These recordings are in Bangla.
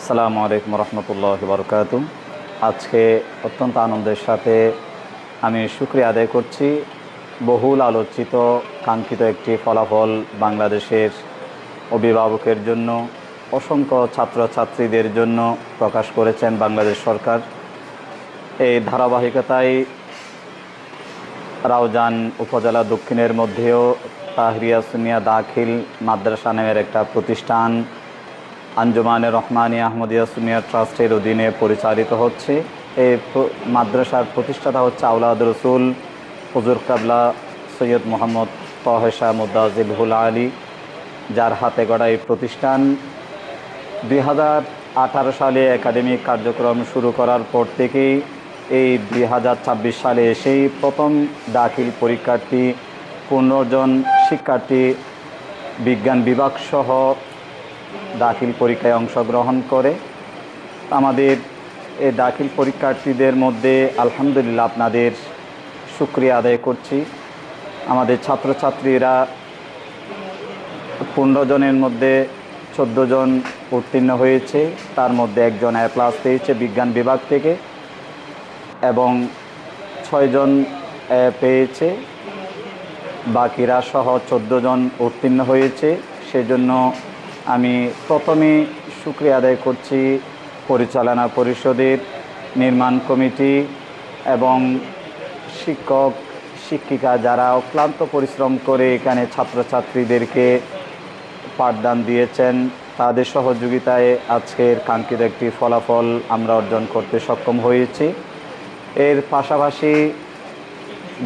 আসসালামু আলাইকুম রহমতুল্লাহি বারাকাতুহু। আজকে অত্যন্ত আনন্দের সাথে আমি শুকরিয়া আদায় করছি। বহুল আলোচিত কাঙ্ক্ষিত একটি ফলাফল বাংলাদেশের অভিভাবকের জন্য, অসংখ্য ছাত্রছাত্রীদের জন্য প্রকাশ করেছেন বাংলাদেশ সরকার। এই ধারাবাহিকতায় রাউজান উপজেলা দক্ষিণের মধ্যেও তাহরিয়া সুন্নিয়া দাখিল মাদ্রাসা নামের একটা প্রতিষ্ঠান আঞ্জুমানে রহমানিয়া আহমদিয়া সুন্নিয়া ট্রাস্টের অধীনে পরিচালিত হচ্ছে। এই মাদ্রাসার প্রতিষ্ঠাতা হচ্ছে আওলাদ রসুল হুজুর কাবলা সৈয়দ মোহাম্মদ তহেশা মুদাজিলহুল আলী, যার হাতে গড়া এই প্রতিষ্ঠান 2018 সালে একাডেমিক কার্যক্রম শুরু করার পর থেকেই এই 2026 সালে এসেই প্রথম দাখিল পরীক্ষার্থী 15 জন শিক্ষার্থী বিজ্ঞান বিভাগ সহ দাখিল পরীক্ষায় অংশগ্রহণ করে। আমাদের এই দাখিল পরীক্ষার্থীদের মধ্যে আলহামদুলিল্লাহ আপনাদের শুকরিয়া আদায় করছি। আমাদের ছাত্রছাত্রীরা 15 জনের মধ্যে 14 জন উত্তীর্ণ হয়েছে, তার মধ্যে একজন A+ পেয়েছে বিজ্ঞান বিভাগ থেকে এবং 6 জন A পেয়েছে, বাকিরা সহ 14 জন উত্তীর্ণ হয়েছে। সেজন্য আমি প্রথমে শুকরিয়া আদায় করছি পরিচালনা পরিষদের, নির্মাণ কমিটি এবং শিক্ষক শিক্ষিকা যারা অক্লান্ত পরিশ্রম করে এখানে ছাত্রছাত্রীদেরকে পাঠদান দিয়েছেন। তাদের সহযোগিতায় আজকের কাঙ্ক্ষিত একটি ফলাফল আমরা অর্জন করতে সক্ষম হয়েছি। এর পাশাপাশি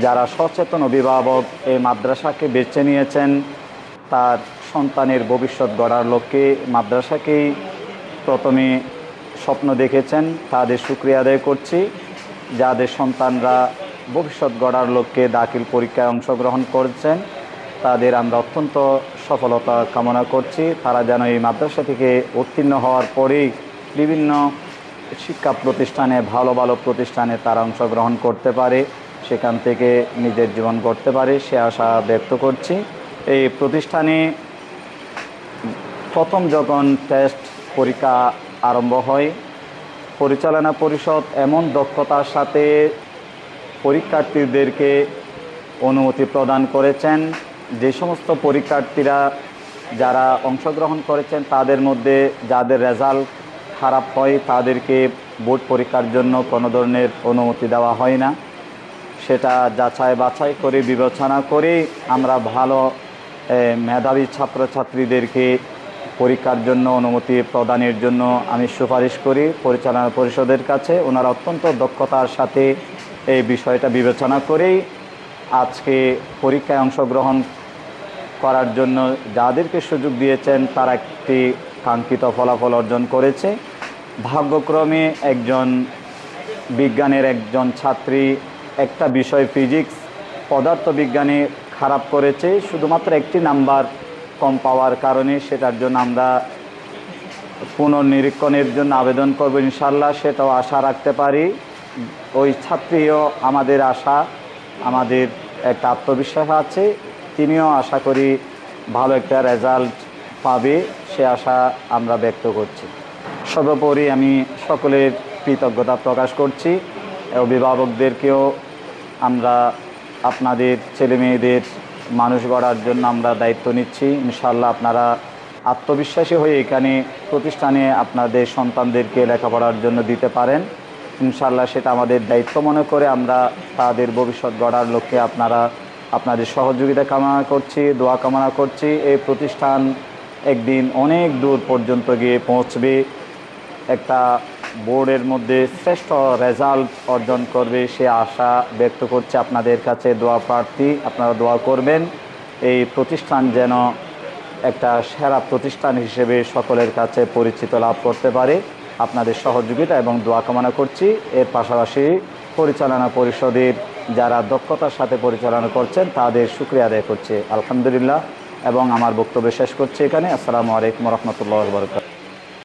যারা সচেতন অভিভাবক এই মাদ্রাসাকে বেছে নিয়েছেন, তার সন্তানের ভবিষ্যৎ গড়ার লক্ষ্যে মাদ্রাসাকেই প্রথমে স্বপ্ন দেখেছেন, তাদের শুকরিয়া আদায় করছি। যাদের সন্তানরা ভবিষ্যৎ গড়ার লক্ষ্যে দাখিল পরীক্ষায় অংশগ্রহণ করেছেন, তাদের আমরা অত্যন্ত সফলতা কামনা করছি। তারা যেন এই মাদ্রাসা থেকে উত্তীর্ণ হওয়ার পরেই বিভিন্ন শিক্ষা প্রতিষ্ঠানে, ভালো ভালো প্রতিষ্ঠানে তারা অংশগ্রহণ করতে পারে, সেখান থেকে নিজের জীবন গড়তে পারে, সে আশা ব্যক্ত করছি। এই প্রতিষ্ঠানে প্রথম যখন টেস্ট পরীক্ষা আরম্ভ হয়, পরিচালনা পরিষদ এমন দক্ষতার সাথে পরীক্ষার্থীদেরকে অনুমতি প্রদান করেছেন, যে সমস্ত পরীক্ষার্থীরা যারা অংশগ্রহণ করেছেন তাদের মধ্যে যাদের রেজাল্ট খারাপ হয় তাদেরকে বোর্ড পরীক্ষার জন্য কোনো ধরনের অনুমতি দেওয়া হয় না। সেটা যাচাই বাছাই করে বিবেচনা করে আমরা ভালো মেধাবী ছাত্রছাত্রীদেরকে পরীক্ষার জন্য অনুমতি প্রদানের জন্য আমি সুপারিশ করি পরিচালনা পরিষদের কাছে। ওনারা অত্যন্ত দক্ষতার সাথে এই বিষয়টা বিবেচনা করেই আজকে পরীক্ষায় অংশগ্রহণ করার জন্য যাদেরকে সুযোগ দিয়েছেন তারা একটি কাঙ্ক্ষিত ফলাফল অর্জন করেছে। ভাগ্যক্রমে একজন বিজ্ঞানের একজন ছাত্রী একটা বিষয় ফিজিক্স পদার্থবিজ্ঞানে খারাপ করেছে, শুধুমাত্র একটি নাম্বার কম পাওয়ার কারণে। সেটার জন্য আমরা পুনর্নিরীক্ষণের জন্য আবেদন করব ইনশাল্লাহ, সেটাও আশা রাখতে পারি। ওই ছাত্রীও আমাদের আশা, আমাদের একটা আত্মবিশ্বাস আছে, তিনিও আশা করি ভালো একটা রেজাল্ট পাবে, সে আশা আমরা ব্যক্ত করছি। সর্বোপরি আমি সকলের কৃতজ্ঞতা প্রকাশ করছি। অভিভাবকদেরকেও আমরা আপনাদের ছেলে মেয়েদের মানুষ গড়ার জন্য আমরা দায়িত্ব নিচ্ছি। ইনশাআল্লাহ আপনারা আত্মবিশ্বাসী হয়ে এখানে প্রতিষ্ঠানে আপনাদের সন্তানদেরকে লেখাপড়ার জন্য দিতে পারেন। ইনশাআল্লাহ সেটা আমাদের দায়িত্ব মনে করে আমরা তাদের ভবিষ্যৎ গড়ার লক্ষ্যে আপনাদের সহযোগিতা কামনা করছি, দোয়া কামনা করছি। এই প্রতিষ্ঠান একদিন অনেক দূর পর্যন্ত গিয়ে পৌঁছবে, একটা বোর্ডের মধ্যে শ্রেষ্ঠ রেজাল্ট অর্জন করবে, সে আশা ব্যক্ত করছে। আপনাদের কাছে দোয়া প্রার্থী, আপনারা দোয়া করবেন এই প্রতিষ্ঠান যেন একটা সেরা প্রতিষ্ঠান হিসেবে সকলের কাছে পরিচিত লাভ করতে পারে। আপনাদের সহযোগিতা এবং দোয়া কামনা করছি। এর পাশাপাশি পরিচালনা পরিষদের যারা দক্ষতার সাথে পরিচালনা করছেন তাদের শুকরিয়া আদায় করছি আলহামদুলিল্লাহ, এবং আমার বক্তব্য শেষ করছি এখানে। আসসালামু আলাইকুম রহমতুল্লাহ বরকাতুহু।